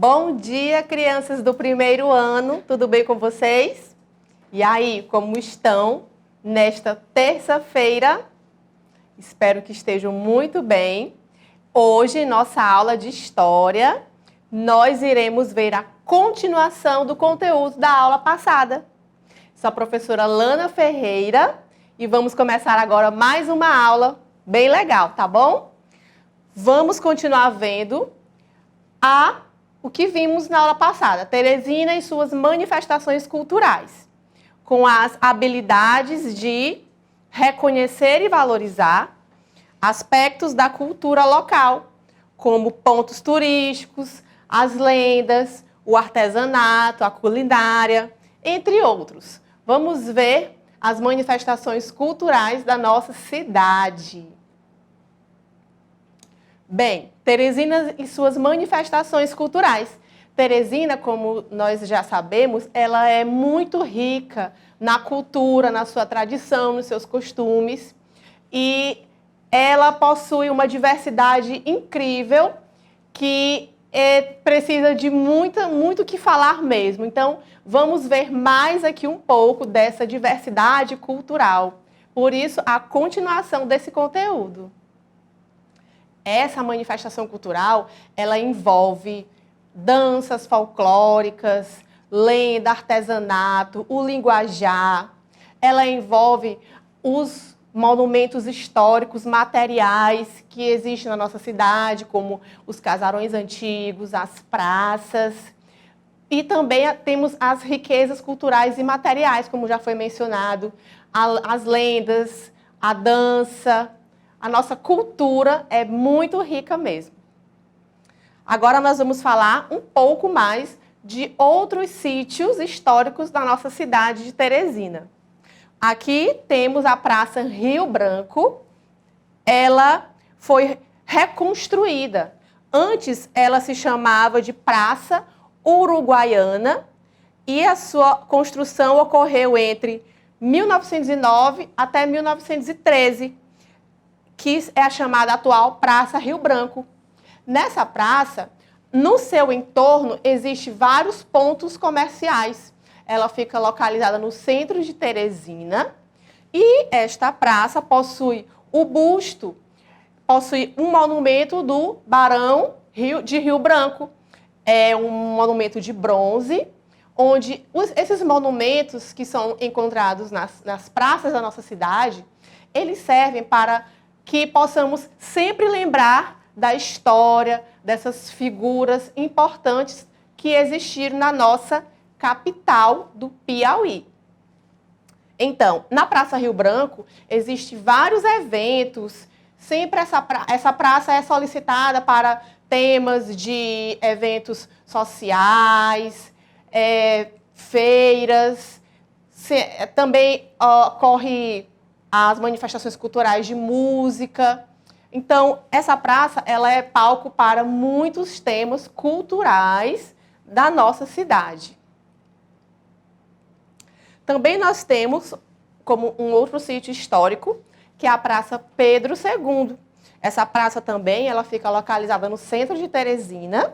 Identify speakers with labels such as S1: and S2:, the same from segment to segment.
S1: Bom dia, crianças do primeiro ano, tudo bem com vocês? E aí, como estão nesta terça-feira? Espero que estejam muito bem. Hoje, nossa aula de História, nós iremos ver a continuação do conteúdo da aula passada. Sou a professora Lana Ferreira e vamos começar agora mais uma aula bem legal, tá bom? Vamos continuar vendo o que vimos na aula passada, Teresina e suas manifestações culturais, com as habilidades de reconhecer e valorizar aspectos da cultura local, como pontos turísticos, as lendas, o artesanato, a culinária, entre outros. Vamos ver as manifestações culturais da nossa cidade. Bem, Teresina e suas manifestações culturais. Teresina, como nós já sabemos, ela é muito rica na cultura, na sua tradição, nos seus costumes. E ela possui uma diversidade incrível que precisa de muito que falar mesmo. Então, vamos ver mais aqui um pouco dessa diversidade cultural. Por isso, a continuação desse conteúdo. Essa manifestação cultural, ela envolve danças folclóricas, lenda, artesanato, o linguajar. Ela envolve os monumentos históricos materiais que existem na nossa cidade, como os casarões antigos, as praças. E também temos as riquezas culturais e materiais, como já foi mencionado, as lendas, a dança. A nossa cultura é muito rica mesmo. Agora nós vamos falar um pouco mais de outros sítios históricos da nossa cidade de Teresina. Aqui temos a Praça Rio Branco. Ela foi reconstruída. Antes ela se chamava de Praça Uruguaiana e a sua construção ocorreu entre 1909 até 1913. Que é a chamada atual Praça Rio Branco. Nessa praça, no seu entorno, existem vários pontos comerciais. Ela fica localizada no centro de Teresina e esta praça possui possui um monumento do Barão de Rio Branco. É um monumento de bronze, onde esses monumentos que são encontrados nas praças da nossa cidade, eles servem para que possamos sempre lembrar da história, dessas figuras importantes que existiram na nossa capital do Piauí. Então, na Praça Rio Branco, existem vários eventos, sempre essa praça é solicitada para temas de eventos sociais, feiras, também ocorre as manifestações culturais de música. Então, essa praça ela é palco para muitos temas culturais da nossa cidade. Também nós temos como um outro sítio histórico, que é a Praça Pedro II. Essa praça também ela fica localizada no centro de Teresina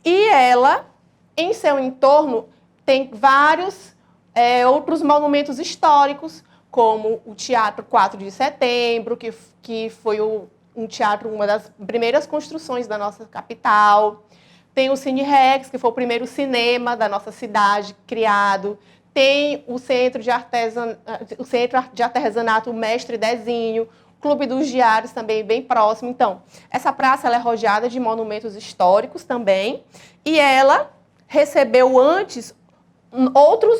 S1: e ela, em seu entorno, tem vários outros monumentos históricos, como o Teatro 4 de Setembro, que foi um teatro, uma das primeiras construções da nossa capital. Tem o Cine Rex, que foi o primeiro cinema da nossa cidade criado. Tem o Centro de Artesanato Mestre Dezinho, Clube dos Diários também bem próximo. Então, essa praça ela é rodeada de monumentos históricos também, e ela recebeu antes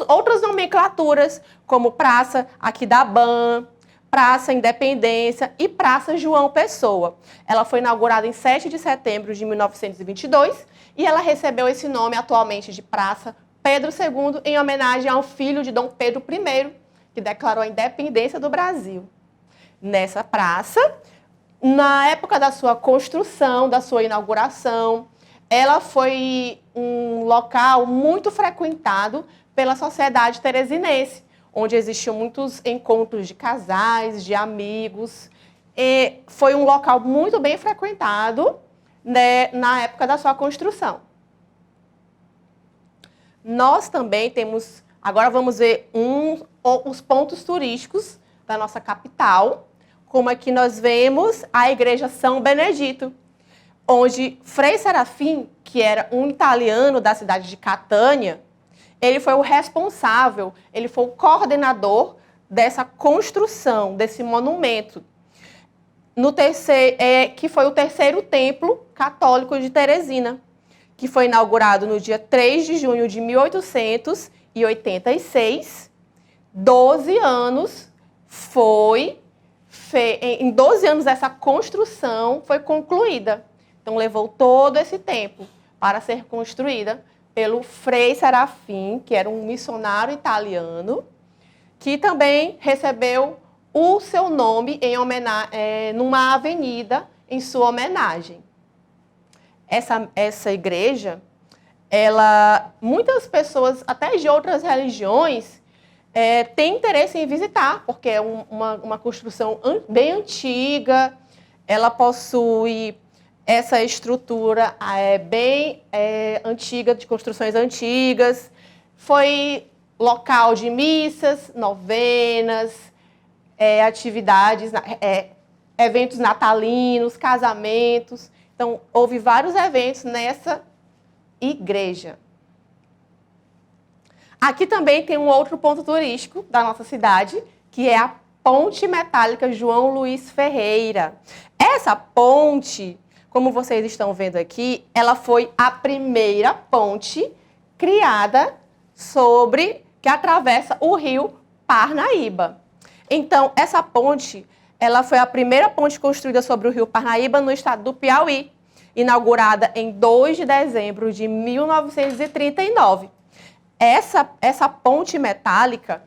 S1: outras nomenclaturas, como Praça Aquidauã, Praça Independência e Praça João Pessoa. Ela foi inaugurada em 7 de setembro de 1922 e ela recebeu esse nome atualmente de Praça Pedro II, em homenagem ao filho de Dom Pedro I, que declarou a independência do Brasil. Nessa praça, na época da sua construção, da sua inauguração, ela foi um local muito frequentado pela sociedade teresinense, onde existiam muitos encontros de casais, de amigos. E foi um local muito bem frequentado, né, na época da sua construção. Nós também temos, agora vamos ver os pontos turísticos da nossa capital, como aqui nós vemos a Igreja São Benedito, onde Frei Serafim, que era um italiano da cidade de Catânia, ele foi o responsável, ele foi o coordenador dessa construção, desse monumento, que foi o terceiro templo católico de Teresina, que foi inaugurado no dia 3 de junho de 1886. 12 anos em 12 anos essa construção foi concluída. Então levou todo esse tempo para ser construída pelo Frei Serafim, que era um missionário italiano, que também recebeu o seu nome numa avenida em sua homenagem. Essa igreja, muitas pessoas, até de outras religiões, têm interesse em visitar, porque é uma construção bem antiga, ela possui essa estrutura bem antiga, de construções antigas, foi local de missas, novenas, atividades, eventos natalinos, casamentos. Então, houve vários eventos nessa igreja. Aqui também tem um outro ponto turístico da nossa cidade, que é a Ponte Metálica João Luiz Ferreira. Essa ponte, como vocês estão vendo aqui, ela foi a primeira ponte criada que atravessa o rio Parnaíba. Então, essa ponte, ela foi a primeira ponte construída sobre o rio Parnaíba no estado do Piauí, inaugurada em 2 de dezembro de 1939. Essa ponte metálica,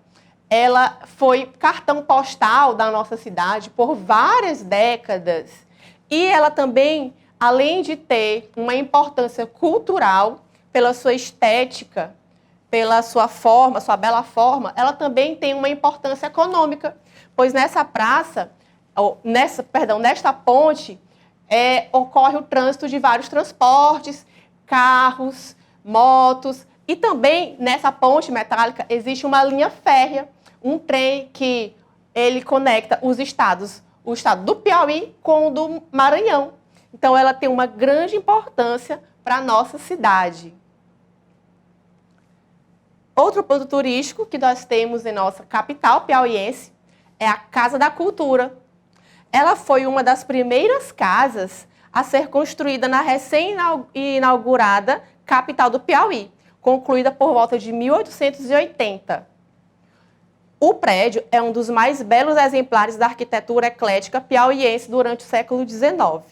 S1: ela foi cartão postal da nossa cidade por várias décadas. E ela também, além de ter uma importância cultural, pela sua estética, pela sua forma, sua bela forma, ela também tem uma importância econômica, pois nesta ponte, ocorre o trânsito de vários transportes, carros, motos, e também nessa ponte metálica existe uma linha férrea, um trem que ele conecta o estado do Piauí com o do Maranhão. Então ela tem uma grande importância para a nossa cidade. Outro ponto turístico que nós temos em nossa capital piauiense é a Casa da Cultura. Ela foi uma das primeiras casas a ser construída na recém-inaugurada capital do Piauí, concluída por volta de 1880. O prédio é um dos mais belos exemplares da arquitetura eclética piauiense durante o século XIX.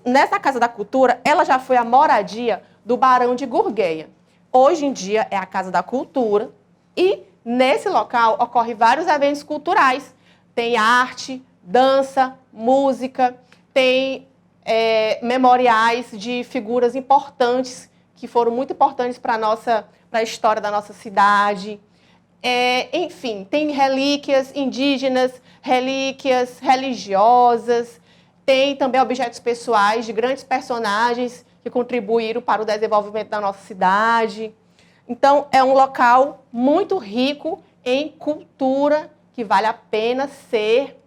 S1: Nessa Casa da Cultura, ela já foi a moradia do Barão de Gurgueia. Hoje em dia é a Casa da Cultura e nesse local ocorrem vários eventos culturais. Tem arte, dança, música, tem memoriais de figuras importantes, que foram muito importantes para a história da nossa cidade. Enfim, tem relíquias indígenas, relíquias religiosas, tem também objetos pessoais de grandes personagens que contribuíram para o desenvolvimento da nossa cidade. Então, é um local muito rico em cultura, que vale a pena ser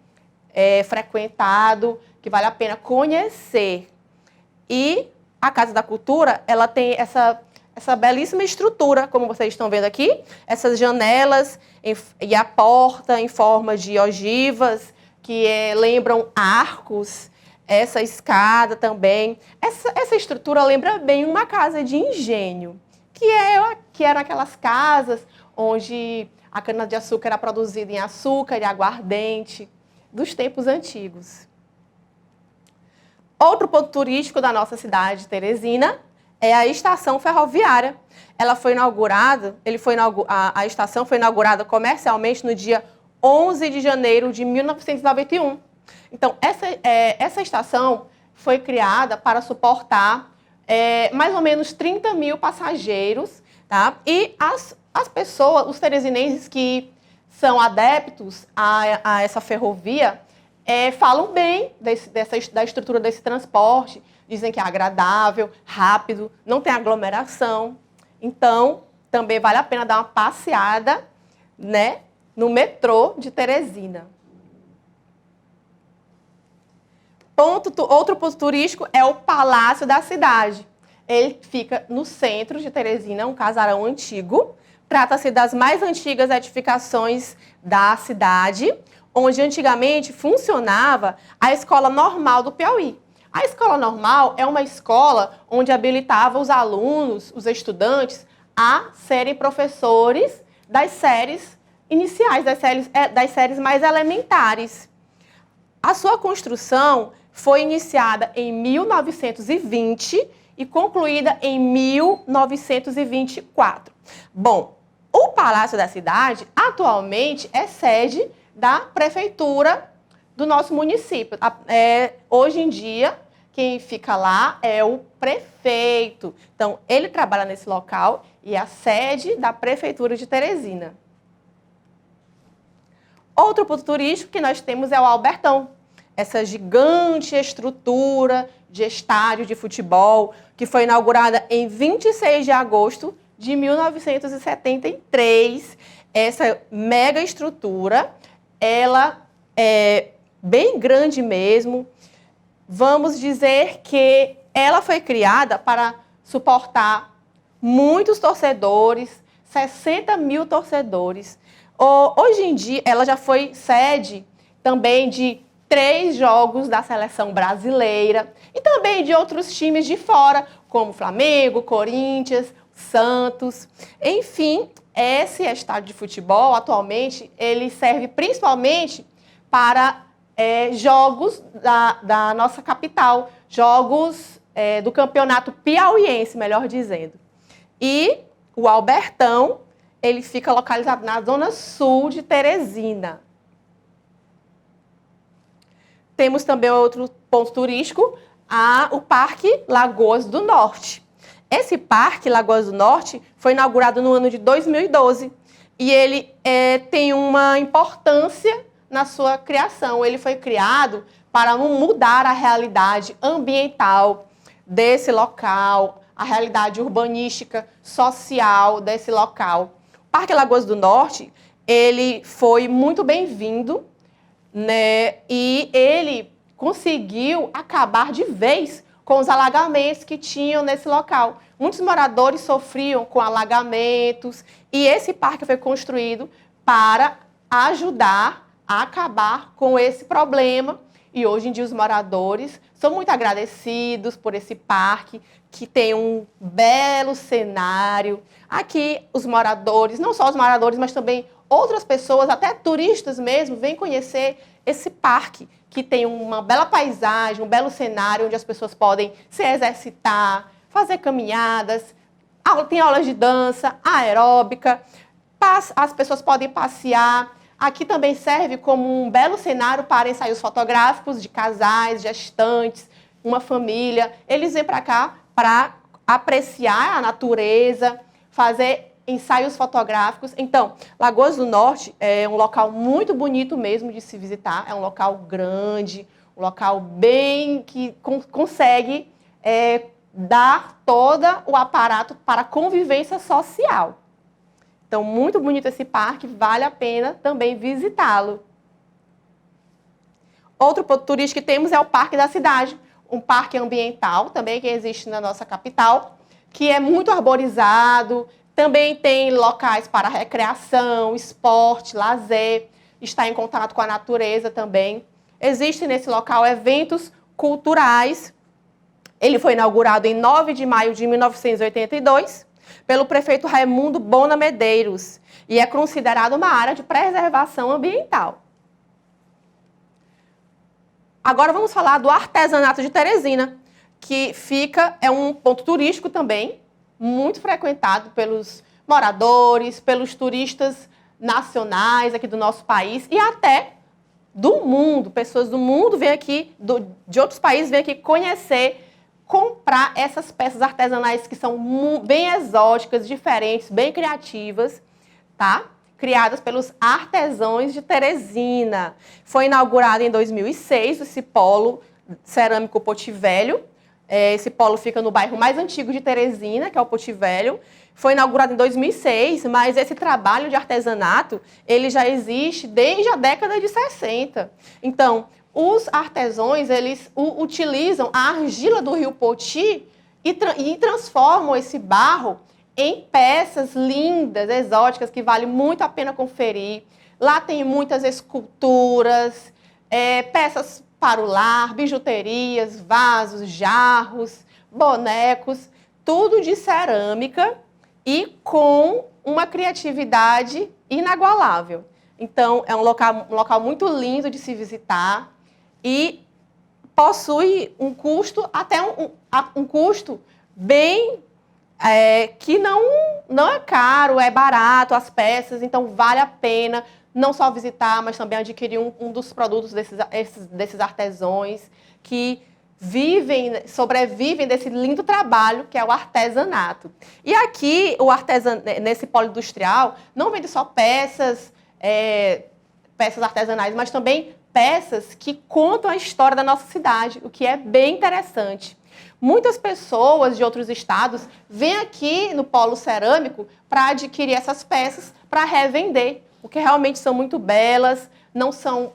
S1: frequentado, que vale a pena conhecer. E a Casa da Cultura, ela tem essa belíssima estrutura, como vocês estão vendo aqui, essas janelas e a porta em forma de ogivas, que lembram arcos, essa escada também. Essa estrutura lembra bem uma casa de engenho, que eram aquelas casas onde a cana-de-açúcar era produzida em açúcar e aguardente, dos tempos antigos. Outro ponto turístico da nossa cidade de Teresina é a estação ferroviária. A estação foi inaugurada comercialmente no dia 11 de janeiro de 1991. Então, essa estação foi criada para suportar mais ou menos 30 mil passageiros, tá? E as pessoas, os teresinenses que são adeptos a essa ferrovia, falam bem da estrutura desse transporte, dizem que é agradável, rápido, não tem aglomeração. Então, também vale a pena dar uma passeada, né, no metrô de Teresina. Outro ponto turístico é o Palácio da Cidade. Ele fica no centro de Teresina, um casarão antigo. Trata-se das mais antigas edificações da cidade, onde antigamente funcionava a Escola Normal do Piauí. A Escola Normal é uma escola onde habilitava os alunos, os estudantes, a serem professores das séries iniciais, das séries mais elementares. A sua construção foi iniciada em 1920 e concluída em 1924. Bom, o Palácio da Cidade atualmente é sede da prefeitura do nosso município. Hoje em dia, quem fica lá é o prefeito. Então, ele trabalha nesse local e é a sede da prefeitura de Teresina. Outro ponto turístico que nós temos é o Albertão. Essa gigante estrutura de estádio de futebol, que foi inaugurada em 26 de agosto de 1973. Essa mega estrutura, ela é bem grande mesmo. Vamos dizer que ela foi criada para suportar muitos torcedores, 60 mil torcedores. Hoje em dia, ela já foi sede também de 3 jogos da seleção brasileira e também de outros times de fora, como Flamengo, Corinthians, Santos. Enfim, esse estádio de futebol, atualmente, ele serve principalmente para jogos da nossa capital, jogos do campeonato piauiense, melhor dizendo. E o Albertão, ele fica localizado na zona sul de Teresina. Temos também outro ponto turístico, o Parque Lagoas do Norte. Esse Parque Lagoas do Norte foi inaugurado no ano de 2012 e ele tem uma importância na sua criação. Ele foi criado para mudar a realidade ambiental desse local, a realidade urbanística, social desse local. O Parque Lagoas do Norte, ele foi muito bem-vindo, né? E ele conseguiu acabar de vez com os alagamentos que tinham nesse local. Muitos moradores sofriam com alagamentos e esse parque foi construído para ajudar a acabar com esse problema. E hoje em dia os moradores são muito agradecidos por esse parque, que tem um belo cenário. Aqui os moradores, não só os moradores, mas também outras pessoas, até turistas mesmo, vêm conhecer esse parque, que tem uma bela paisagem, um belo cenário, onde as pessoas podem se exercitar, fazer caminhadas, tem aulas de dança, aeróbica, as pessoas podem passear. Aqui também serve como um belo cenário para ensaios fotográficos de casais, gestantes, uma família. Eles vêm para cá para apreciar a natureza, fazer ensaios fotográficos. Então, Lagoas do Norte é um local muito bonito mesmo de se visitar. É um local grande, um local bem que consegue dar todo o aparato para a convivência social. Então, muito bonito esse parque, vale a pena também visitá-lo. Outro ponto turístico que temos é o Parque da Cidade, um parque ambiental também que existe na nossa capital, que é muito arborizado, também tem locais para recreação, esporte, lazer, está em contato com a natureza também. Existem nesse local eventos culturais. Ele foi inaugurado em 9 de maio de 1982 pelo prefeito Raimundo Bona Medeiros e é considerado uma área de preservação ambiental. Agora vamos falar do artesanato de Teresina, que é um ponto turístico também, muito frequentado pelos moradores, pelos turistas nacionais aqui do nosso país e até do mundo. Pessoas do mundo vêm aqui, de outros países, vêm aqui conhecer, comprar essas peças artesanais que são bem exóticas, diferentes, bem criativas, tá? Criadas pelos artesãos de Teresina. Foi inaugurado em 2006 esse polo cerâmico Pote Velho, Esse polo fica no bairro mais antigo de Teresina, que é o Porto Velho. Foi inaugurado em 2006, mas esse trabalho de artesanato, ele já existe desde a década de 60. Então, os artesãos, eles utilizam a argila do rio Poti e transformam esse barro em peças lindas, exóticas, que vale muito a pena conferir. Lá tem muitas esculturas, peças para o lar, bijuterias, vasos, jarros, bonecos, tudo de cerâmica e com uma criatividade inagualável. Então, é um local muito lindo de se visitar e possui um custo, até um custo bem... que não é caro, é barato as peças, então vale a pena não só visitar, mas também adquirir um dos produtos desses artesãos que sobrevivem desse lindo trabalho que é o artesanato. E aqui, nesse polo industrial, não vende só peças artesanais, mas também peças que contam a história da nossa cidade, o que é bem interessante. Muitas pessoas de outros estados vêm aqui no polo cerâmico para adquirir essas peças para revender, porque realmente são muito belas, não são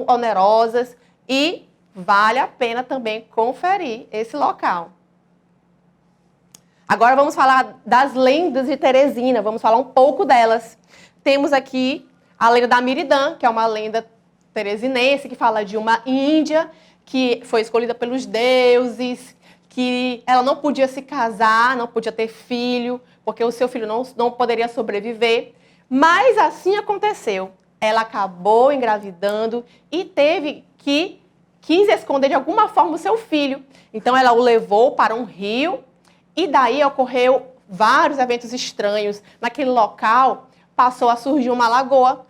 S1: onerosas e vale a pena também conferir esse local. Agora vamos falar das lendas de Teresina, vamos falar um pouco delas. Temos aqui a lenda da Miridã, que é uma lenda teresinense que fala de uma índia que foi escolhida pelos deuses, que ela não podia se casar, não podia ter filho, porque o seu filho não poderia sobreviver. Mas assim aconteceu. Ela acabou engravidando e quis esconder de alguma forma o seu filho. Então ela o levou para um rio e daí ocorreu vários eventos estranhos. Naquele local passou a surgir uma lagoa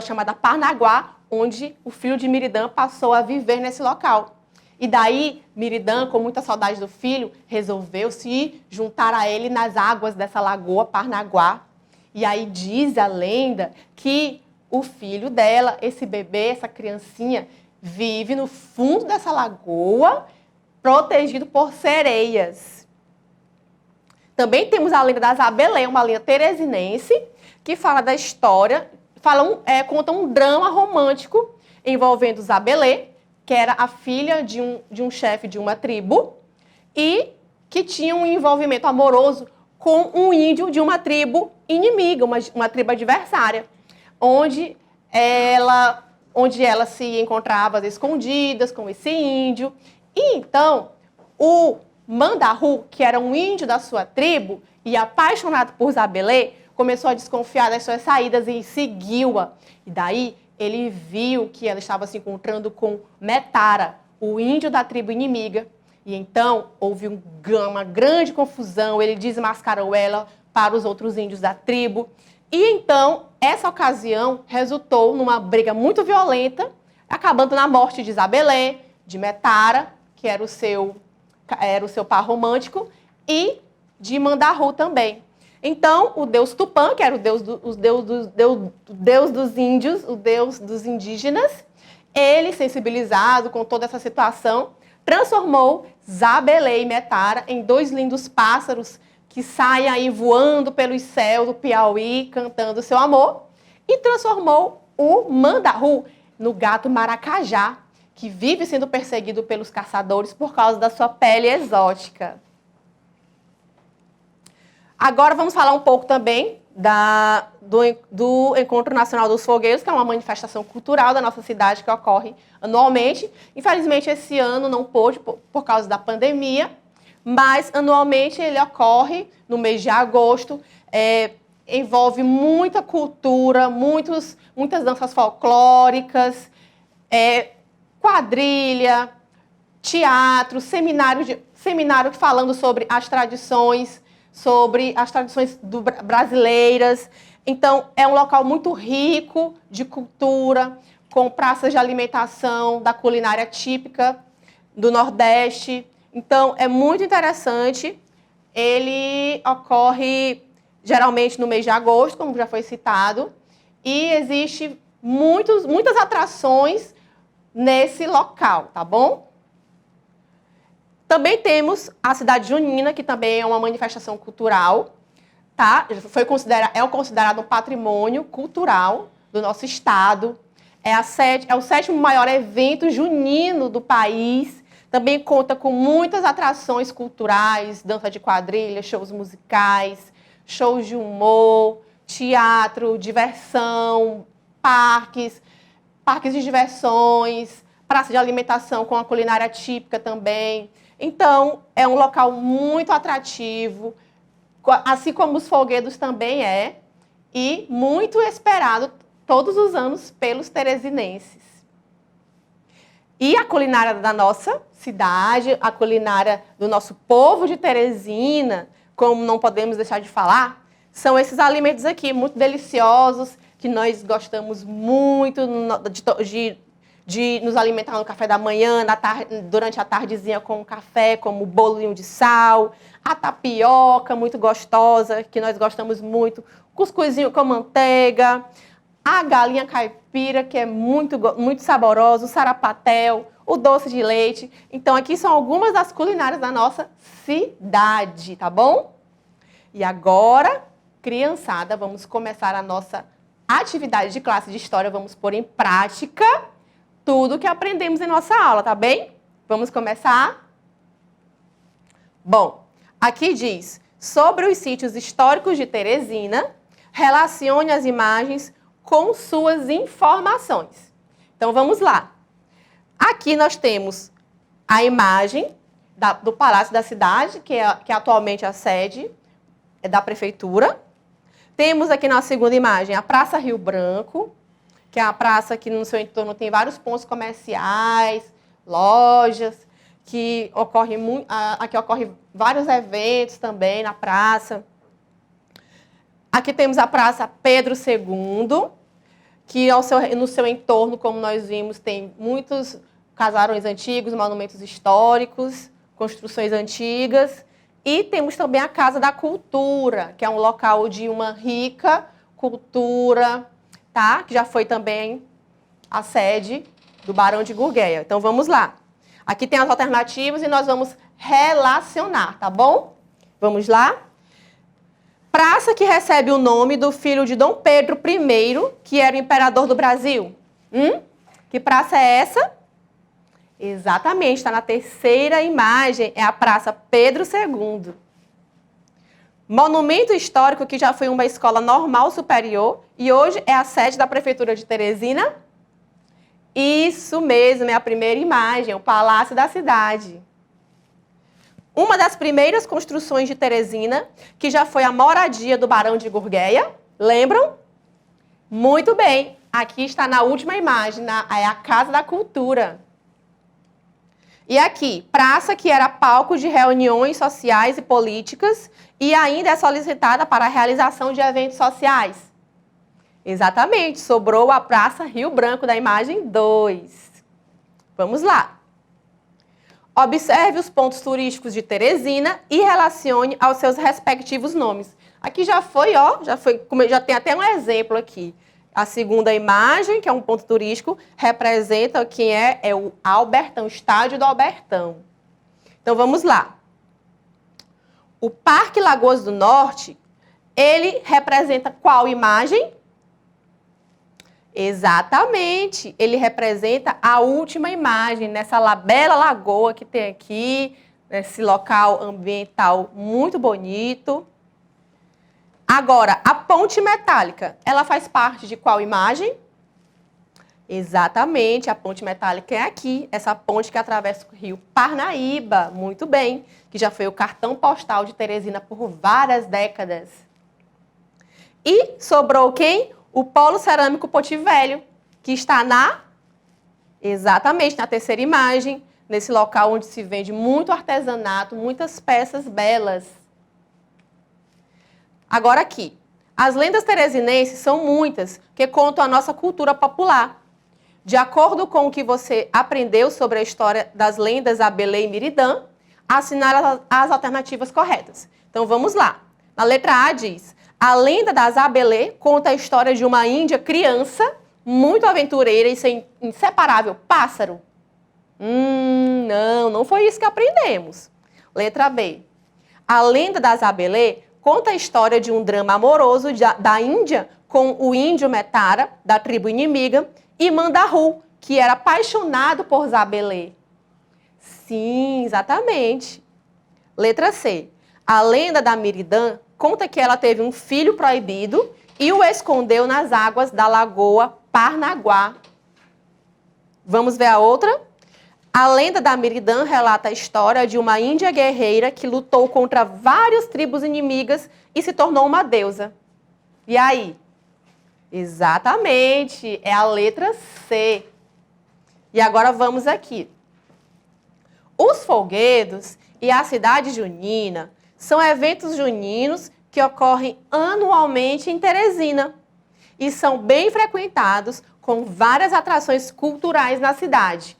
S1: chamada Parnaguá, onde o filho de Miridã passou a viver nesse local. E daí, Miridã, com muita saudade do filho, resolveu se juntar a ele nas águas dessa lagoa Parnaguá. E aí diz a lenda que o filho dela, esse bebê, essa criancinha, vive no fundo dessa lagoa, protegido por sereias. Também temos a lenda da Zabelê, uma lenda teresinense, que fala da história, conta um drama romântico envolvendo Zabelê, que era a filha de um chefe de uma tribo e que tinha um envolvimento amoroso com um índio de uma tribo inimiga, uma tribo adversária, onde ela se encontrava às escondidas com esse índio. E então, o Mandahu, que era um índio da sua tribo e apaixonado por Zabelê, começou a desconfiar das suas saídas e seguiu-a. E daí, ele viu que ela estava se encontrando com Metara, o índio da tribo inimiga. E então houve uma grande confusão, ele desmascarou ela para os outros índios da tribo. E então, essa ocasião resultou numa briga muito violenta, acabando na morte de Zabelê, de Metara, que era o seu par romântico, e de Mandahu também. Então, o deus Tupã, que era o deus dos índios, o deus dos indígenas, ele, sensibilizado com toda essa situação, transformou Zabelê e Metara em dois lindos pássaros que saem aí voando pelos céus do Piauí, cantando seu amor, e transformou o Mandahu no gato maracajá, que vive sendo perseguido pelos caçadores por causa da sua pele exótica. Agora vamos falar um pouco também do Encontro Nacional dos Fogueiros, que é uma manifestação cultural da nossa cidade que ocorre anualmente. Infelizmente, esse ano não pôde por causa da pandemia, mas anualmente ele ocorre no mês de agosto. Envolve muita cultura, muitas danças folclóricas, quadrilha, teatro, seminário falando sobre as tradições brasileiras. Então, é um local muito rico de cultura, com praças de alimentação da culinária típica do Nordeste. Então, é muito interessante. Ele ocorre geralmente no mês de agosto, como já foi citado, e existe muitas atrações nesse local, tá bom? Também temos a cidade junina, que também é uma manifestação cultural, tá? É considerado um patrimônio cultural do nosso estado. É o 7º maior evento junino do país. Também conta com muitas atrações culturais, dança de quadrilha, shows musicais, shows de humor, teatro, diversão, parques de diversões, praça de alimentação com a culinária típica também. Então, é um local muito atrativo, assim como os Folguedos também e muito esperado todos os anos pelos teresinenses. E a culinária da nossa cidade, a culinária do nosso povo de Teresina, como não podemos deixar de falar, são esses alimentos aqui, muito deliciosos, que nós gostamos muito de nos alimentar no café da manhã, durante a tardezinha com o café, como o bolinho de sal, a tapioca muito gostosa, que nós gostamos muito, cuscuzinho com manteiga, a galinha caipira, que é muito saborosa, o sarapatel, o doce de leite. Então, aqui são algumas das culinárias da nossa cidade, tá bom? E agora, criançada, vamos começar a nossa atividade de classe de história. Vamos pôr em prática tudo que aprendemos em nossa aula, tá bem? Vamos começar? Bom, aqui diz, sobre os sítios históricos de Teresina, relacione as imagens com suas informações. Então, vamos lá. Aqui nós temos a imagem do Palácio da Cidade, que é atualmente a sede da Prefeitura. Temos aqui na segunda imagem a Praça Rio Branco, que é a praça que no seu entorno tem vários pontos comerciais, lojas, aqui ocorrem vários eventos também na praça. Aqui temos a Praça Pedro II, que no seu entorno, como nós vimos, tem muitos casarões antigos, monumentos históricos, construções antigas. E temos também a Casa da Cultura, que é um local de uma rica cultura, tá? Que já foi também a sede do Barão de Gurgueia. Então, vamos lá. Aqui tem as alternativas e nós vamos relacionar, tá bom? Vamos lá? Praça que recebe o nome do filho de Dom Pedro I, que era o imperador do Brasil. Que praça é essa? Exatamente, está na terceira imagem, é a Praça Pedro II. Monumento histórico que já foi uma escola normal superior e hoje é a sede da Prefeitura de Teresina. Isso mesmo, é a primeira imagem, o Palácio da Cidade. Uma das primeiras construções de Teresina, que já foi a moradia do Barão de Gurgueia. Lembram? Muito bem. Aqui está na última imagem, é a Casa da Cultura. E aqui, praça que era palco de reuniões sociais e políticas e ainda é solicitada para a realização de eventos sociais. Exatamente, sobrou a Praça Rio Branco da imagem 2. Vamos lá. Observe os pontos turísticos de Teresina e relacione aos seus respectivos nomes. Aqui já tem até um exemplo aqui. A segunda imagem, que é um ponto turístico, representa quem é o Albertão, o estádio do Albertão. Então, vamos lá. O Parque Lagoas do Norte, ele representa qual imagem? Exatamente, ele representa a última imagem, nessa bela lagoa que tem aqui, nesse local ambiental muito bonito. Agora, a ponte metálica, ela faz parte de qual imagem? Exatamente, a ponte metálica é aqui, essa ponte que atravessa o rio Parnaíba, muito bem, que já foi o cartão postal de Teresina por várias décadas. E sobrou quem? O Polo Cerâmico Poti Velho, que está exatamente na terceira imagem, nesse local onde se vende muito artesanato, muitas peças belas. Agora aqui, as lendas teresinenses são muitas, que contam a nossa cultura popular. De acordo com o que você aprendeu sobre a história das lendas Abelê e Miridã, assinale as alternativas corretas. Então, vamos lá. Na letra A diz, a lenda das Abelê conta a história de uma índia criança, muito aventureira e sem inseparável pássaro. Não foi isso que aprendemos. Letra B. A lenda das Abelê conta a história de um drama amoroso da Índia com o índio Metara, da tribo inimiga, e Mandahu, que era apaixonado por Zabelê. Sim, exatamente. Letra C. A lenda da Miridã conta que ela teve um filho proibido e o escondeu nas águas da lagoa Parnaguá. Vamos ver a outra? A lenda da Miridã relata a história de uma índia guerreira que lutou contra várias tribos inimigas e se tornou uma deusa. E aí? Exatamente, é a letra C. E agora vamos aqui. Os folguedos e a cidade junina são eventos juninos que ocorrem anualmente em Teresina e são bem frequentados com várias atrações culturais na cidade.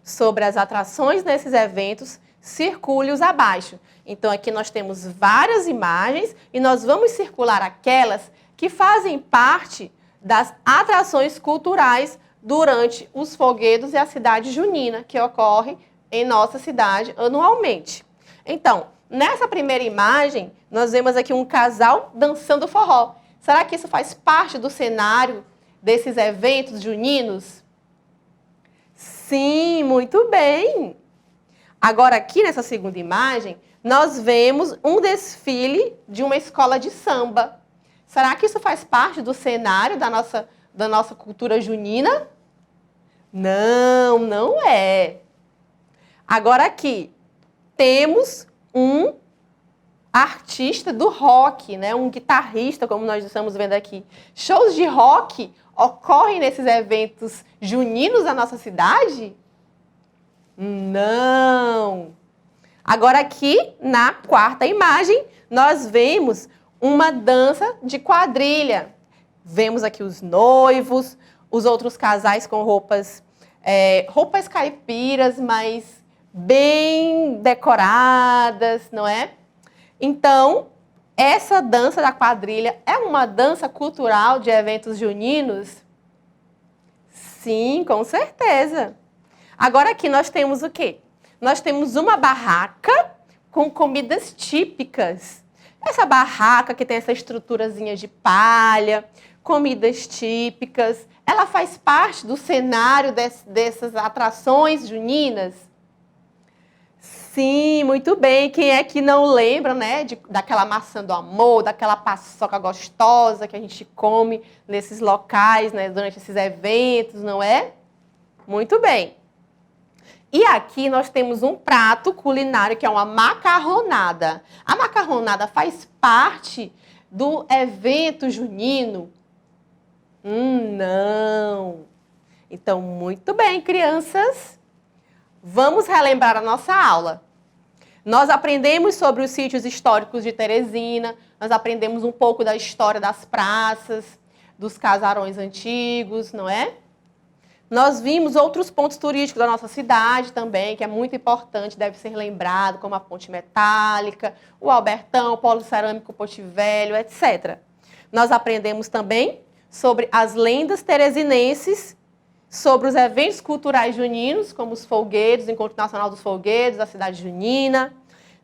S1: Sobre as atrações nesses eventos, circule-os abaixo. Então, aqui nós temos várias imagens e nós vamos circular aquelas que fazem parte das atrações culturais durante os folguedos e a cidade junina, que ocorre em nossa cidade anualmente. Então, nessa primeira imagem, nós vemos aqui um casal dançando forró. Será que isso faz parte do cenário desses eventos juninos? Sim, muito bem. Agora, aqui nessa segunda imagem, nós vemos um desfile de uma escola de samba. Será que isso faz parte do cenário da nossa cultura junina? Não, não é. Agora aqui, temos um artista do rock, né? Um guitarrista, como nós estamos vendo aqui. Shows de rock ocorrem nesses eventos juninos da nossa cidade? Não. Agora aqui, na quarta imagem, nós vemos uma dança de quadrilha. Vemos aqui os noivos, os outros casais com roupas caipiras, mas bem decoradas, não é? Então, essa dança da quadrilha é uma dança cultural de eventos juninos? Sim, com certeza. Agora aqui nós temos o quê? Nós temos uma barraca com comidas típicas. Essa barraca que tem essa estruturazinha de palha, comidas típicas, ela faz parte do cenário dessas atrações juninas? Sim, muito bem. Quem é que não lembra, né, daquela maçã do amor, daquela paçoca gostosa que a gente come nesses locais, né, durante esses eventos, não é? Muito bem. E aqui nós temos um prato culinário que é uma macarronada. A macarronada faz parte do evento junino? Não. Então, muito bem, crianças. Vamos relembrar a nossa aula. Nós aprendemos sobre os sítios históricos de Teresina, nós aprendemos um pouco da história das praças, dos casarões antigos, não é? Nós vimos outros pontos turísticos da nossa cidade também, que é muito importante, deve ser lembrado, como a Ponte Metálica, o Albertão, o Polo Cerâmico Ponte Velho, etc. Nós aprendemos também sobre as lendas teresinenses, sobre os eventos culturais juninos, como os folguedos, o Encontro Nacional dos Folguedos, a cidade junina.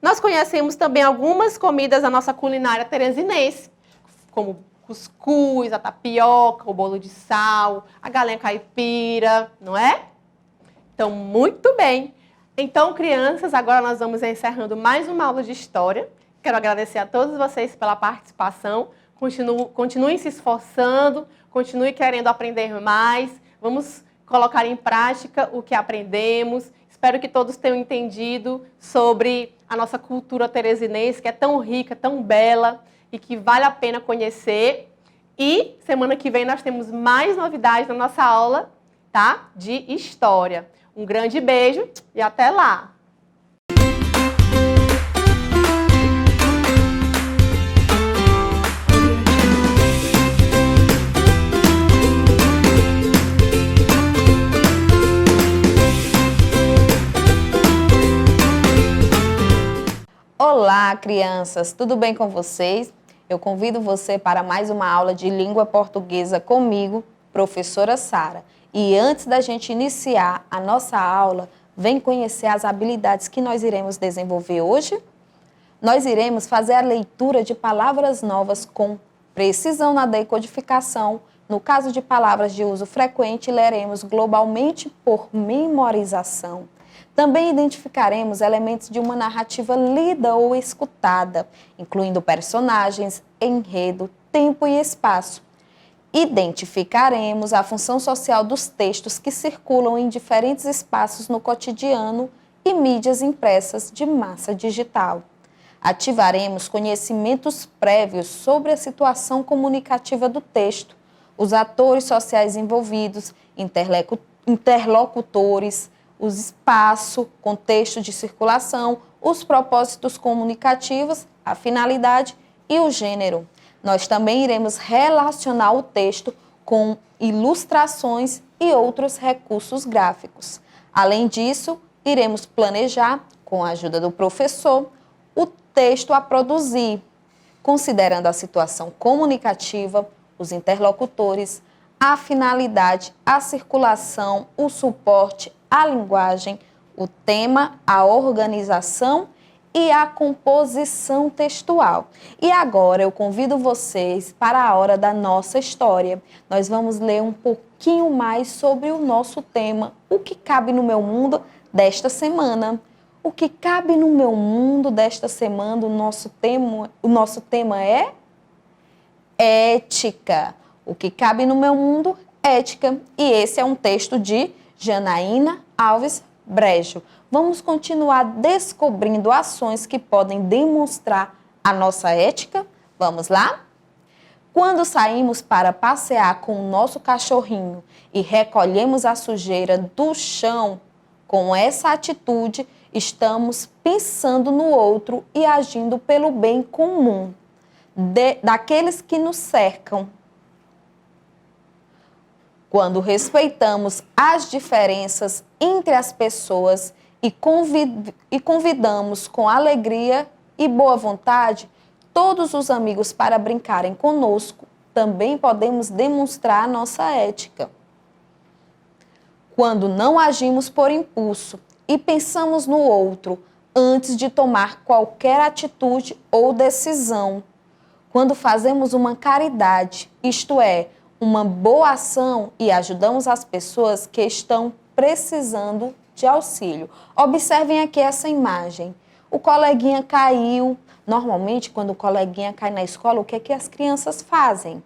S1: Nós conhecemos também algumas comidas da nossa culinária teresinense, como cuscuz, a tapioca, o bolo de sal, a galinha caipira, não é? Então, muito bem. Então, crianças, agora nós vamos encerrando mais uma aula de História. Quero agradecer a todos vocês pela participação. Continuem se esforçando, continuem querendo aprender mais. Vamos colocar em prática o que aprendemos. Espero que todos tenham entendido sobre a nossa cultura teresinense, que é tão rica, tão bela e que vale a pena conhecer. E semana que vem nós temos mais novidades na nossa aula, tá? De História. Um grande beijo e até lá!
S2: Olá, crianças! Tudo bem com vocês? Eu convido você para mais uma aula de língua portuguesa comigo, professora Sara. E antes da gente iniciar a nossa aula, vem conhecer as habilidades que nós iremos desenvolver hoje? Nós iremos fazer a leitura de palavras novas com precisão na decodificação. No caso de palavras de uso frequente, leremos globalmente por memorização. Também identificaremos elementos de uma narrativa lida ou escutada, incluindo personagens, enredo, tempo e espaço. Identificaremos a função social dos textos que circulam em diferentes espaços no cotidiano e mídias impressas de massa digital. Ativaremos conhecimentos prévios sobre a situação comunicativa do texto, os atores sociais envolvidos, interlocutores, o espaço, contexto de circulação, os propósitos comunicativos, a finalidade e o gênero. Nós também iremos relacionar o texto com ilustrações e outros recursos gráficos. Além disso, iremos planejar, com a ajuda do professor, o texto a produzir, considerando a situação comunicativa, os interlocutores, a finalidade, a circulação, o suporte, a linguagem, o tema, a organização e a composição textual. E agora eu convido vocês para a hora da nossa história. Nós vamos ler um pouquinho mais sobre o nosso tema, o que cabe no meu mundo desta semana. O que cabe no meu mundo desta semana, o nosso tema é ética. O que cabe no meu mundo, ética. E esse é um texto de Janaína Alves Brejo. Vamos continuar descobrindo ações que podem demonstrar a nossa ética? Vamos lá? Quando saímos para passear com o nosso cachorrinho e recolhemos a sujeira do chão, com essa atitude, estamos pensando no outro e agindo pelo bem comum daqueles que nos cercam. Quando respeitamos as diferenças entre as pessoas e convidamos com alegria e boa vontade todos os amigos para brincarem conosco, também podemos demonstrar a nossa ética. Quando não agimos por impulso e pensamos no outro antes de tomar qualquer atitude ou decisão. Quando fazemos uma caridade, isto é, uma boa ação e ajudamos as pessoas que estão precisando de auxílio. Observem aqui essa imagem. O coleguinha caiu. Normalmente, quando o coleguinha cai na escola, o que é que as crianças fazem?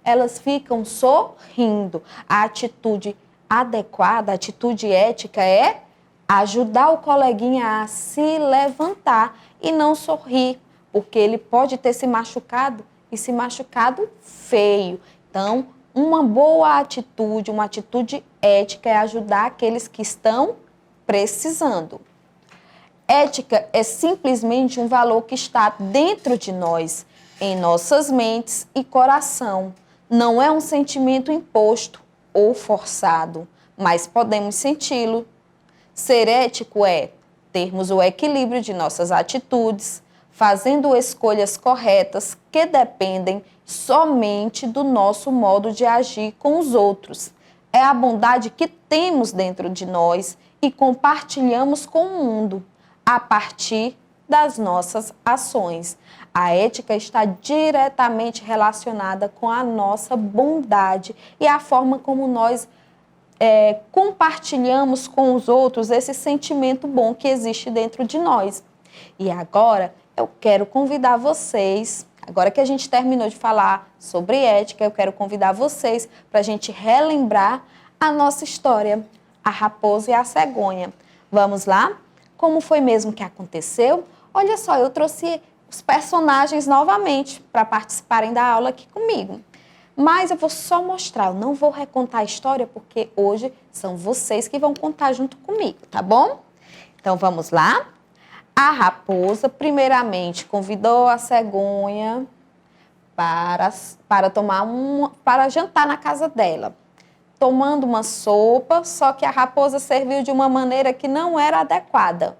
S2: Elas ficam sorrindo. A atitude adequada, a atitude ética é ajudar o coleguinha a se levantar e não sorrir, porque ele pode ter se machucado e se machucado feio. Então, uma boa atitude, uma atitude ética é ajudar aqueles que estão precisando. Ética é simplesmente um valor que está dentro de nós, em nossas mentes e coração. Não é um sentimento imposto ou forçado, mas podemos senti-lo. Ser ético é termos o equilíbrio de nossas atitudes, fazendo escolhas corretas que dependem somente do nosso modo de agir com os outros. É a bondade que temos dentro de nós e compartilhamos com o mundo a partir das nossas ações. A ética está diretamente relacionada com a nossa bondade e a forma como nós compartilhamos com os outros esse sentimento bom que existe dentro de nós. E agora eu quero convidar vocês, agora que a gente terminou de falar sobre ética, eu quero convidar vocês para a gente relembrar a nossa história, a raposa e a cegonha. Vamos lá? Como foi mesmo que aconteceu? Olha só, eu trouxe os personagens novamente para participarem da aula aqui comigo. Mas eu vou só mostrar, eu não vou recontar a história, porque hoje são vocês que vão contar junto comigo, tá bom? Então vamos lá? A raposa, primeiramente, convidou a cegonha para jantar na casa dela, tomando uma sopa, só que a raposa serviu de uma maneira que não era adequada.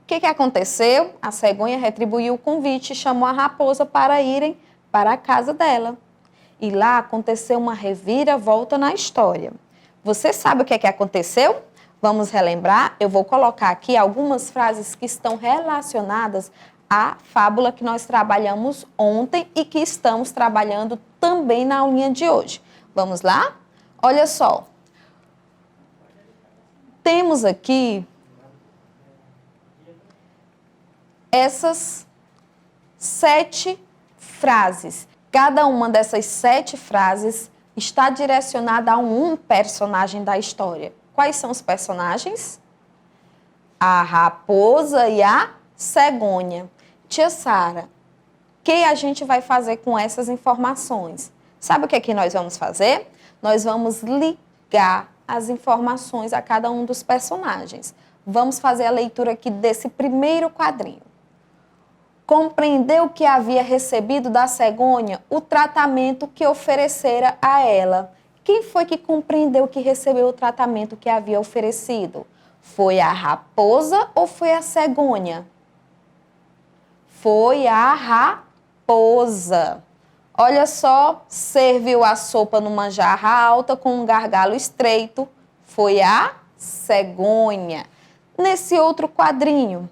S2: O que aconteceu? A cegonha retribuiu o convite e chamou a raposa para irem para a casa dela. E lá aconteceu uma reviravolta na história. Você sabe o que é que aconteceu? Vamos relembrar? Eu vou colocar aqui algumas frases que estão relacionadas à fábula que nós trabalhamos ontem e que estamos trabalhando também na aulinha de hoje. Vamos lá? Olha só. Temos aqui essas 7 frases. Cada uma dessas 7 frases está direcionada a um personagem da história. Quais são os personagens? A raposa e a cegonha. Tia Sara, o que a gente vai fazer com essas informações? Sabe o que é que nós vamos fazer? Nós vamos ligar as informações a cada um dos personagens. Vamos fazer a leitura aqui desse primeiro quadrinho. Compreendeu que havia recebido da cegonha o tratamento que oferecera a ela. Quem foi que compreendeu que recebeu o tratamento que havia oferecido? Foi a raposa ou foi a cegonha? Foi a raposa. Olha só, serviu a sopa numa jarra alta com um gargalo estreito. Foi a cegonha. Nesse outro quadrinho,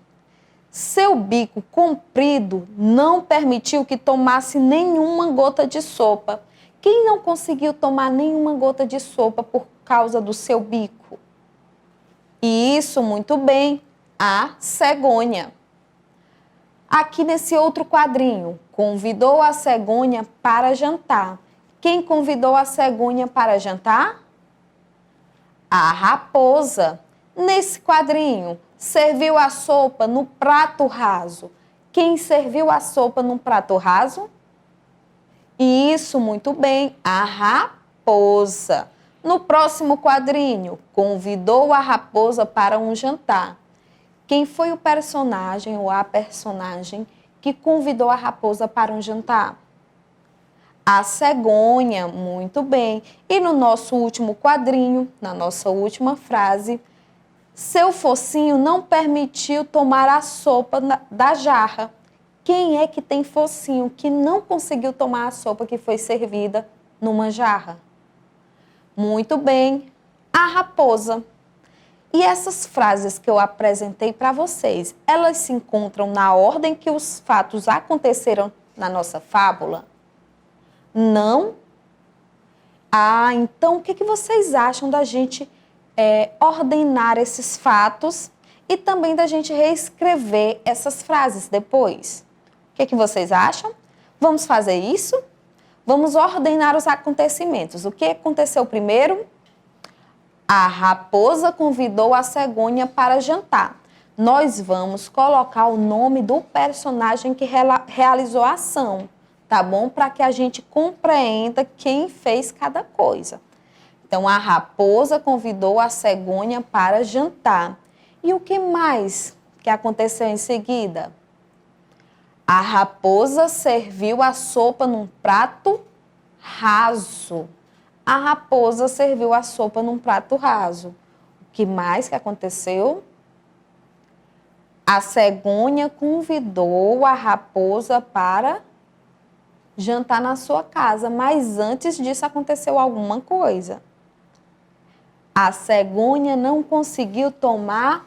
S2: seu bico comprido não permitiu que tomasse nenhuma gota de sopa. Quem não conseguiu tomar nenhuma gota de sopa por causa do seu bico? E isso, muito bem, a cegonha. Aqui nesse outro quadrinho, convidou a cegonha para jantar. Quem convidou a cegonha para jantar? A raposa. Nesse quadrinho, serviu a sopa no prato raso. Quem serviu a sopa no prato raso? Isso, muito bem, a raposa. No próximo quadrinho, convidou a raposa para um jantar. Quem foi o personagem ou a personagem que convidou a raposa para um jantar? A cegonha, muito bem. E no nosso último quadrinho, na nossa última frase, seu focinho não permitiu tomar a sopa da jarra. Quem é que tem focinho que não conseguiu tomar a sopa que foi servida numa jarra? Muito bem, a raposa. E essas frases que eu apresentei para vocês, elas se encontram na ordem que os fatos aconteceram na nossa fábula? Não? Ah, então o que vocês acham da gente ordenar esses fatos e também da gente reescrever essas frases depois? O que vocês acham? Vamos fazer isso? Vamos ordenar os acontecimentos. O que aconteceu primeiro? A raposa convidou a cegonha para jantar. Nós vamos colocar o nome do personagem que realizou a ação, tá bom? Para que a gente compreenda quem fez cada coisa. Então, a raposa convidou a cegonha para jantar. E o que mais que aconteceu em seguida? A raposa serviu a sopa num prato raso. A raposa serviu a sopa num prato raso. O que mais que aconteceu? A cegonha convidou a raposa para jantar na sua casa, mas antes disso aconteceu alguma coisa. A cegonha não conseguiu tomar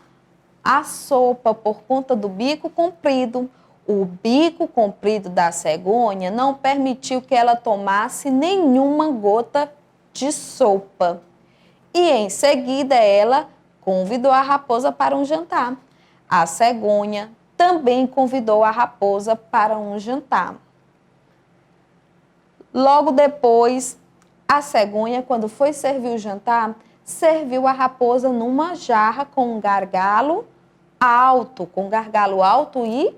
S2: a sopa por conta do bico comprido. O bico comprido da cegonha não permitiu que ela tomasse nenhuma gota de sopa. E em seguida ela convidou a raposa para um jantar. A cegonha também convidou a raposa para um jantar. Logo depois, a cegonha, quando foi servir o jantar, serviu a raposa numa jarra com um gargalo alto, e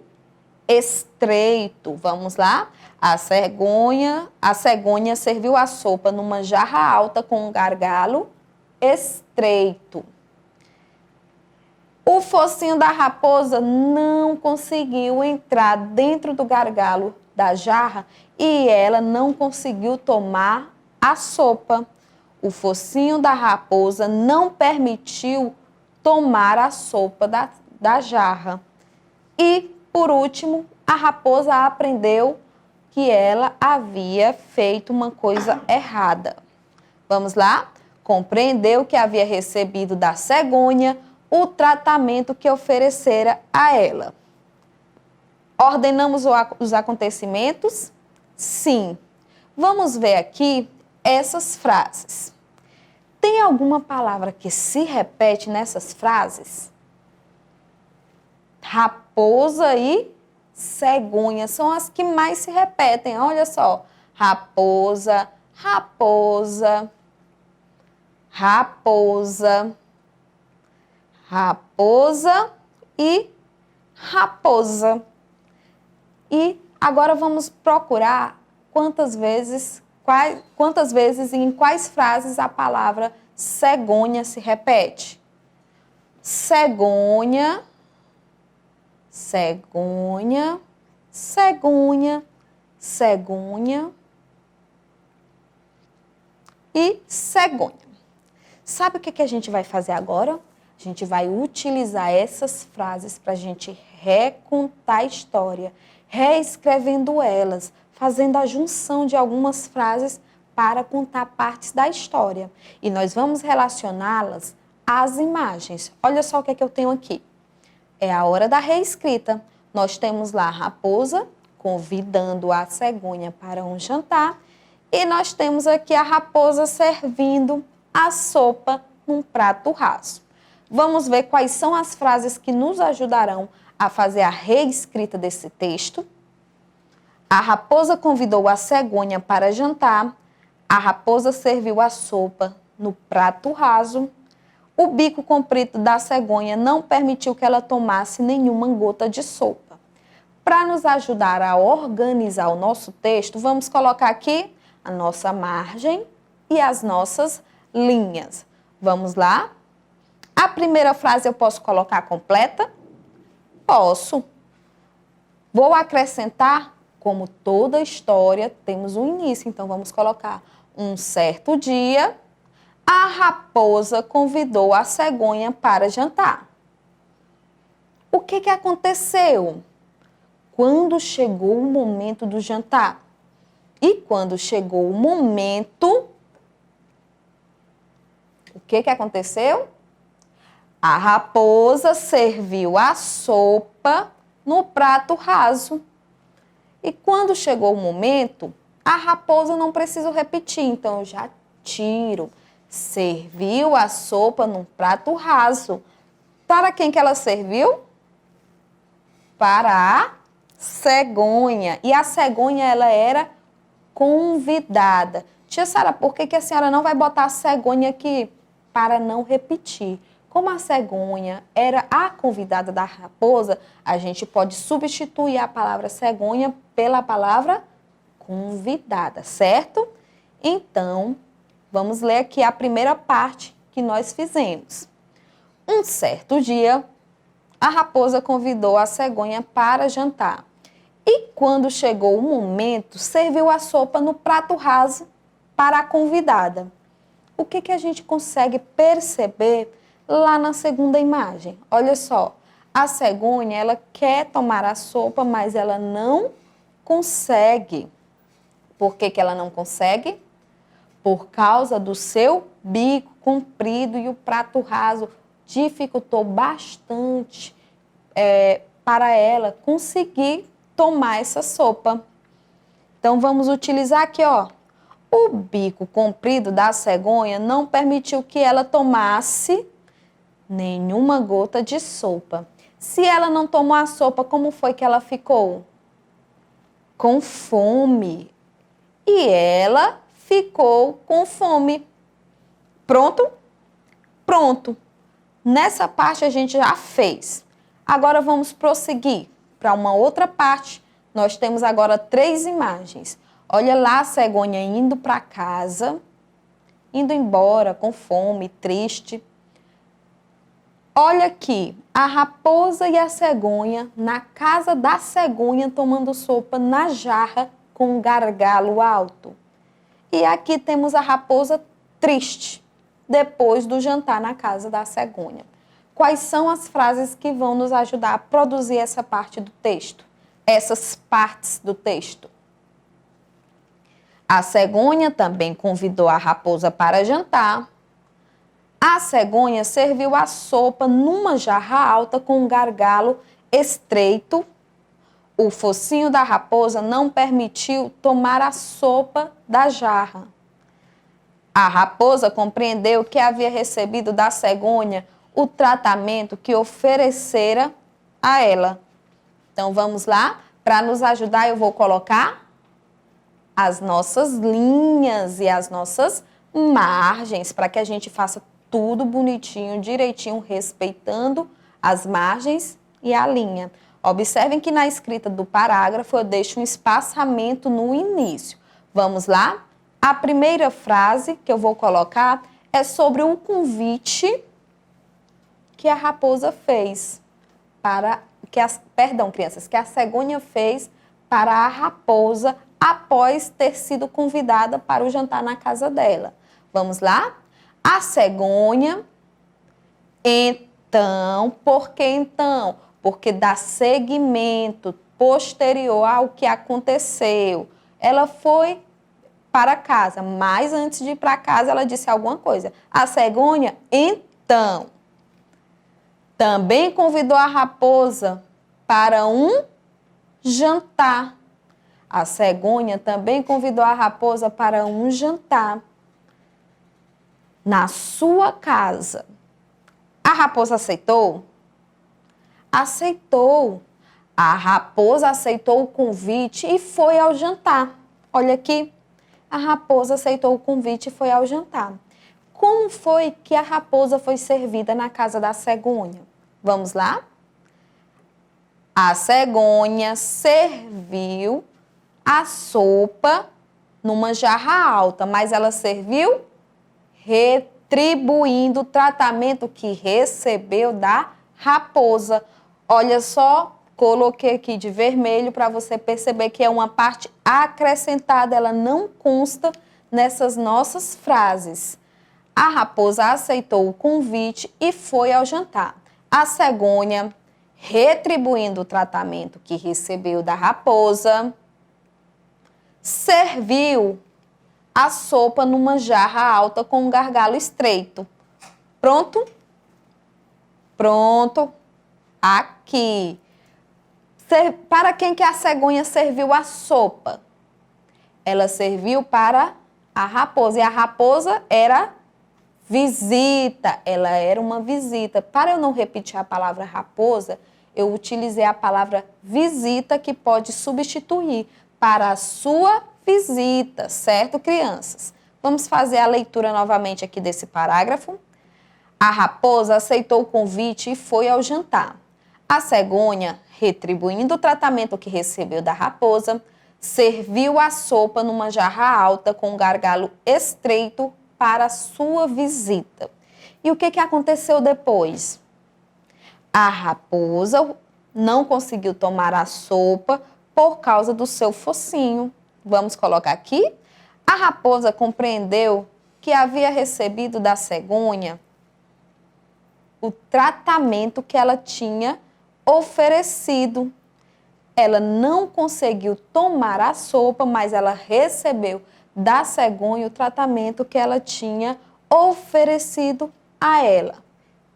S2: estreito. Vamos lá? A cegonha serviu a sopa numa jarra alta com um gargalo estreito. O focinho da raposa não conseguiu entrar dentro do gargalo da jarra e ela não conseguiu tomar a sopa. O focinho da raposa não permitiu tomar a sopa da jarra. E, por último, a raposa aprendeu que ela havia feito uma coisa errada. Vamos lá? Compreendeu que havia recebido da cegonha o tratamento que oferecera a ela. Ordenamos os acontecimentos? Sim. Vamos ver aqui essas frases. Tem alguma palavra que se repete nessas frases? Raposa e cegonha são as que mais se repetem. Olha só. Raposa, raposa, raposa, raposa e raposa. E agora vamos procurar quantas vezes e em quais frases a palavra cegonha se repete. Cegonha, cegonha, cegonha, cegonha e cegonha. Sabe o que a gente vai fazer agora? A gente vai utilizar essas frases para a gente recontar a história, reescrevendo elas, fazendo a junção de algumas frases para contar partes da história. E nós vamos relacioná-las às imagens. Olha só o que eu tenho aqui. É a hora da reescrita. Nós temos lá a raposa convidando a cegonha para um jantar e nós temos aqui a raposa servindo a sopa num prato raso. Vamos ver quais são as frases que nos ajudarão a fazer a reescrita desse texto. A raposa convidou a cegonha para jantar. A raposa serviu a sopa no prato raso. O bico comprido da cegonha não permitiu que ela tomasse nenhuma gota de sopa. Para nos ajudar a organizar o nosso texto, vamos colocar aqui a nossa margem e as nossas linhas. Vamos lá? A primeira frase eu posso colocar completa? Posso. Vou acrescentar, como toda história, temos um início. Então, vamos colocar um certo dia, a raposa convidou a cegonha para jantar. O que aconteceu? Quando chegou o momento do jantar. E quando chegou o momento, o que aconteceu? A raposa serviu a sopa no prato raso. E quando chegou o momento, a raposa não preciso repetir, então eu já tiro. Serviu a sopa num prato raso. Para quem que ela serviu? Para a cegonha. E a cegonha, ela era convidada. Tia Sara, por que a senhora não vai botar a cegonha aqui? Para não repetir. Como a cegonha era a convidada da raposa, a gente pode substituir a palavra cegonha pela palavra convidada, certo? Então, vamos ler aqui a primeira parte que nós fizemos. Um certo dia, a raposa convidou a cegonha para jantar. E quando chegou o momento, serviu a sopa no prato raso para a convidada. O que a gente consegue perceber lá na segunda imagem? Olha só, a cegonha, ela quer tomar a sopa, mas ela não consegue. Por que ela não consegue? Por causa do seu bico comprido e o prato raso dificultou bastante para ela conseguir tomar essa sopa. Então, vamos utilizar aqui, ó. O bico comprido da cegonha não permitiu que ela tomasse nenhuma gota de sopa. Se ela não tomou a sopa, como foi que ela ficou? Com fome. E ela ficou com fome. Pronto? Pronto. Nessa parte a gente já fez. Agora vamos prosseguir para uma outra parte. Nós temos agora 3 imagens. Olha lá a cegonha indo para casa, indo embora com fome, triste. Olha aqui, a raposa e a cegonha na casa da cegonha tomando sopa na jarra com um gargalo alto. E aqui temos a raposa triste, depois do jantar na casa da cegonha. Quais são as frases que vão nos ajudar a produzir essa parte do texto? Essas partes do texto? A cegonha também convidou a raposa para jantar. A cegonha serviu a sopa numa jarra alta com um gargalo estreito. O focinho da raposa não permitiu tomar a sopa da jarra. A raposa compreendeu que havia recebido da cegonha o tratamento que oferecera a ela. Então, vamos lá? Para nos ajudar, eu vou colocar as nossas linhas e as nossas margens, para que a gente faça tudo bonitinho, direitinho, respeitando as margens e a linha. Observem que na escrita do parágrafo eu deixo um espaçamento no início. Vamos lá? A primeira frase que eu vou colocar é sobre o convite que a raposa fez para crianças, que a cegonha fez para a raposa após ter sido convidada para o jantar na casa dela. Vamos lá? A cegonha, então, por que então? Porque dá seguimento posterior ao que aconteceu. Ela foi para casa, mas antes de ir para casa ela disse alguma coisa. A cegonha, então, também convidou a raposa para um jantar. A cegonha também convidou a raposa para um jantar na sua casa. A raposa aceitou? Aceitou. A raposa aceitou o convite e foi ao jantar. Olha aqui, a raposa aceitou o convite e foi ao jantar. Como foi que a raposa foi servida na casa da cegonha? Vamos lá? A cegonha serviu a sopa numa jarra alta, mas ela serviu retribuindo o tratamento que recebeu da raposa. Olha só, coloquei aqui de vermelho para você perceber que é uma parte acrescentada, ela não consta nessas nossas frases. A raposa aceitou o convite e foi ao jantar. A cegonha, retribuindo o tratamento que recebeu da raposa, serviu a sopa numa jarra alta com um gargalo estreito. Pronto? Pronto. Aqui. Para quem que a cegonha serviu a sopa? Ela serviu para a raposa. E a raposa era visita. Ela era uma visita. Para eu não repetir a palavra raposa, eu utilizei a palavra visita, que pode substituir para a sua visita, certo, crianças? Vamos fazer a leitura novamente aqui desse parágrafo. A raposa aceitou o convite e foi ao jantar. A cegonha, retribuindo o tratamento que recebeu da raposa, serviu a sopa numa jarra alta com um gargalo estreito para a sua visita. E o que aconteceu depois? A raposa não conseguiu tomar a sopa por causa do seu focinho. Vamos colocar aqui. A raposa compreendeu que havia recebido da cegonha o tratamento que ela tinha oferecido. Ela não conseguiu tomar a sopa, mas ela recebeu da cegonha o tratamento que ela tinha oferecido a ela.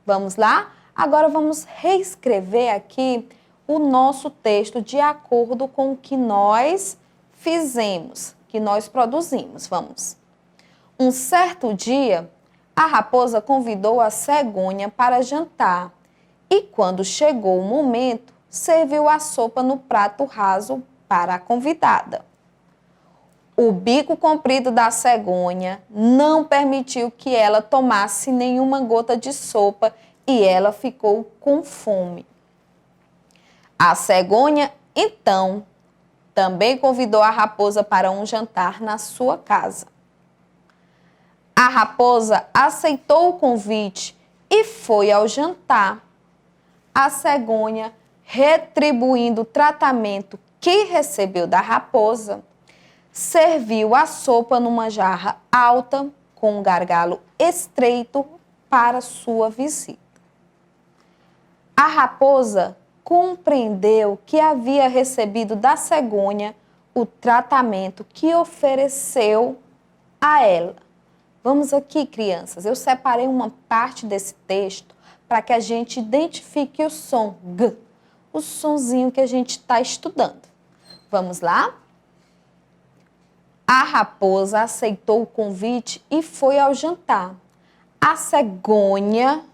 S2: Vamos lá? Agora vamos reescrever aqui o nosso texto de acordo com o que nós fizemos, que nós produzimos. Vamos. Um certo dia, a raposa convidou a cegonha para jantar e, quando chegou o momento, serviu a sopa no prato raso para a convidada. O bico comprido da cegonha não permitiu que ela tomasse nenhuma gota de sopa e ela ficou com fome. A cegonha, então, também convidou a raposa para um jantar na sua casa. A raposa aceitou o convite e foi ao jantar. A cegonha, retribuindo o tratamento que recebeu da raposa, serviu a sopa numa jarra alta com um gargalo estreito para sua visita. A raposa compreendeu que havia recebido da cegonha o tratamento que ofereceu a ela. Vamos aqui, crianças, eu separei uma parte desse texto para que a gente identifique o som G, o sonzinho que a gente está estudando. Vamos lá? A raposa aceitou o convite e foi ao jantar. A cegonha,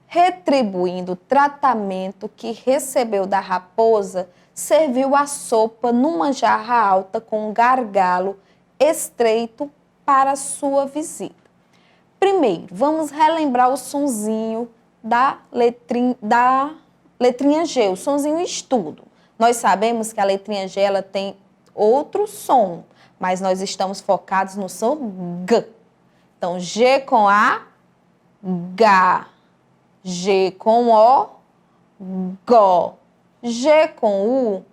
S2: retribuindo o tratamento que recebeu da raposa, serviu a sopa numa jarra alta com um gargalo estreito para sua visita. Primeiro, vamos relembrar o sonzinho da letrinha G, o sonzinho estudo. Nós sabemos que a letrinha G ela tem outro som, mas nós estamos focados no som G. Então, G com A, G. G com O, Gó. G com U,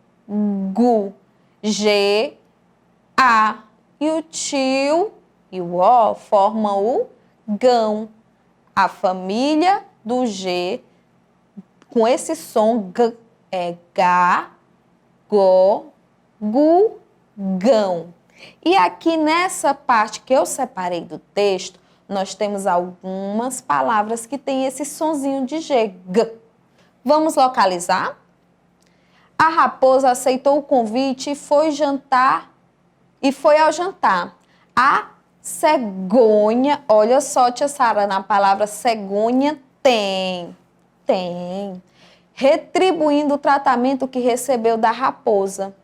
S2: Gu. G, A. E o tio e o O formam o gão. A família do G com esse som G é Gá, Gó, Gu, Gão. E aqui nessa parte que eu separei do texto, nós temos algumas palavras que têm esse sonzinho de G, G. Vamos localizar? A raposa aceitou o convite e foi ao jantar. A cegonha, olha só, tia Sara, na palavra cegonha tem, retribuindo o tratamento que recebeu da raposa.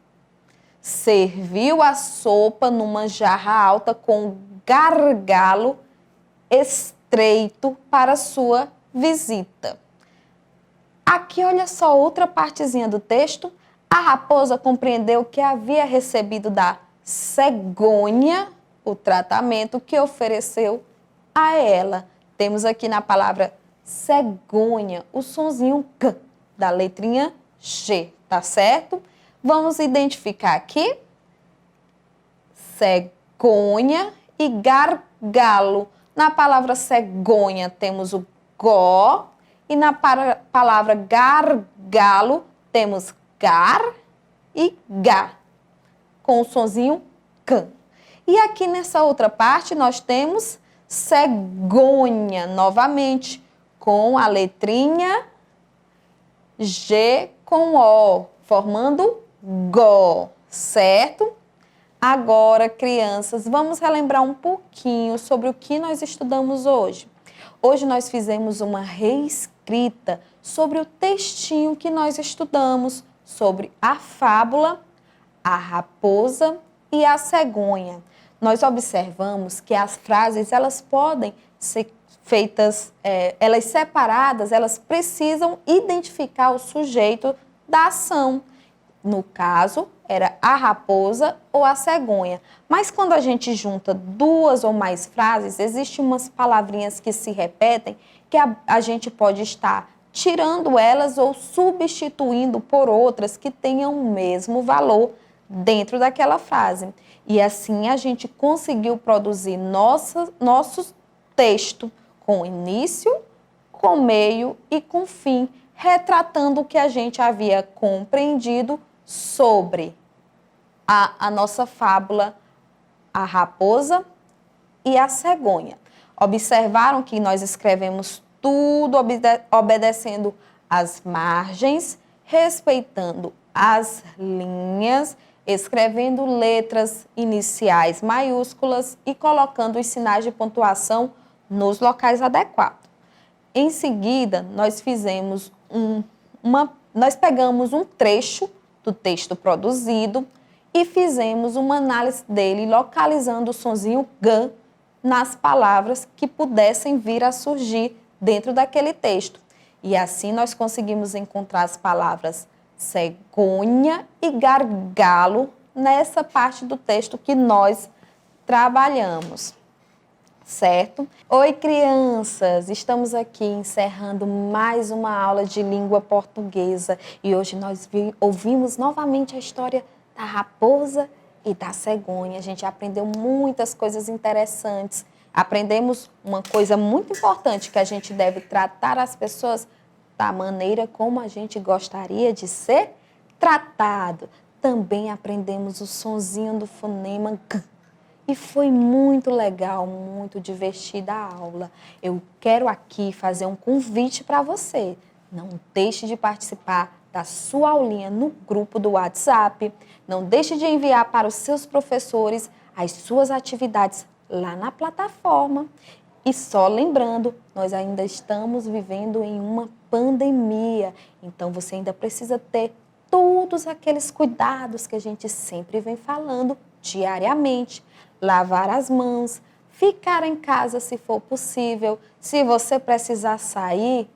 S2: Serviu a sopa numa jarra alta com um gargalo estreito para sua visita. Aqui, olha só, outra partezinha do texto. A raposa compreendeu que havia recebido da cegonha o tratamento que ofereceu a ela. Temos aqui na palavra cegonha o sonzinho G da letrinha G, tá certo? Vamos identificar aqui cegonha e gargalo. Na palavra cegonha temos o gó e na palavra gargalo temos gar e gá, com o sonzinho can. E aqui nessa outra parte nós temos cegonha, novamente, com a letrinha G com O, formando gó, certo? Agora, crianças, vamos relembrar um pouquinho sobre o que nós estudamos hoje. Hoje nós fizemos uma reescrita sobre o textinho que nós estudamos, sobre a fábula, a raposa e a cegonha. Nós observamos que as frases, elas podem ser feitas, elas separadas, elas precisam identificar o sujeito da ação. No caso, era a raposa ou a cegonha. Mas quando a gente junta duas ou mais frases, existem umas palavrinhas que se repetem, que a gente pode estar tirando elas ou substituindo por outras que tenham o mesmo valor dentro daquela frase. E assim a gente conseguiu produzir nosso texto com início, com meio e com fim, retratando o que a gente havia compreendido sobre a nossa fábula, a raposa e a cegonha. Observaram que nós escrevemos tudo obedecendo as margens, respeitando as linhas, escrevendo letras iniciais maiúsculas e colocando os sinais de pontuação nos locais adequados. Em seguida, nós pegamos um trecho do texto produzido e fizemos uma análise dele, localizando o sonzinho G nas palavras que pudessem vir a surgir dentro daquele texto. E assim nós conseguimos encontrar as palavras cegonha e gargalo nessa parte do texto que nós trabalhamos. Certo? Oi, crianças! Estamos aqui encerrando mais uma aula de língua portuguesa e hoje nós ouvimos novamente a história da raposa e da cegonha. A gente aprendeu muitas coisas interessantes. Aprendemos uma coisa muito importante, que a gente deve tratar as pessoas da maneira como a gente gostaria de ser tratado. também aprendemos o sonzinho do fonema G. E foi muito legal, muito divertida a aula. Eu quero aqui fazer um convite para você. Não deixe de participar da sua aulinha no grupo do WhatsApp. Não deixe de enviar para os seus professores as suas atividades lá na plataforma. E só lembrando, nós ainda estamos vivendo em uma pandemia. Então você ainda precisa ter todos aqueles cuidados que a gente sempre vem falando diariamente. Lavar as mãos, ficar em casa se for possível. Se você precisar sair,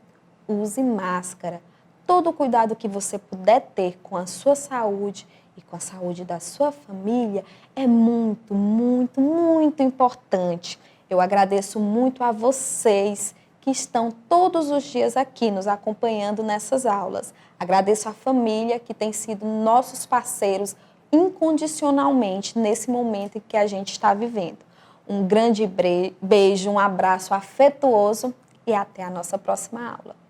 S2: use máscara. Todo o cuidado que você puder ter com a sua saúde e com a saúde da sua família é muito, muito, muito importante. Eu agradeço muito a vocês que estão todos os dias aqui nos acompanhando nessas aulas. Agradeço a família que tem sido nossos parceiros incondicionalmente nesse momento em que a gente está vivendo. Um grande beijo, um abraço afetuoso e até a nossa próxima aula.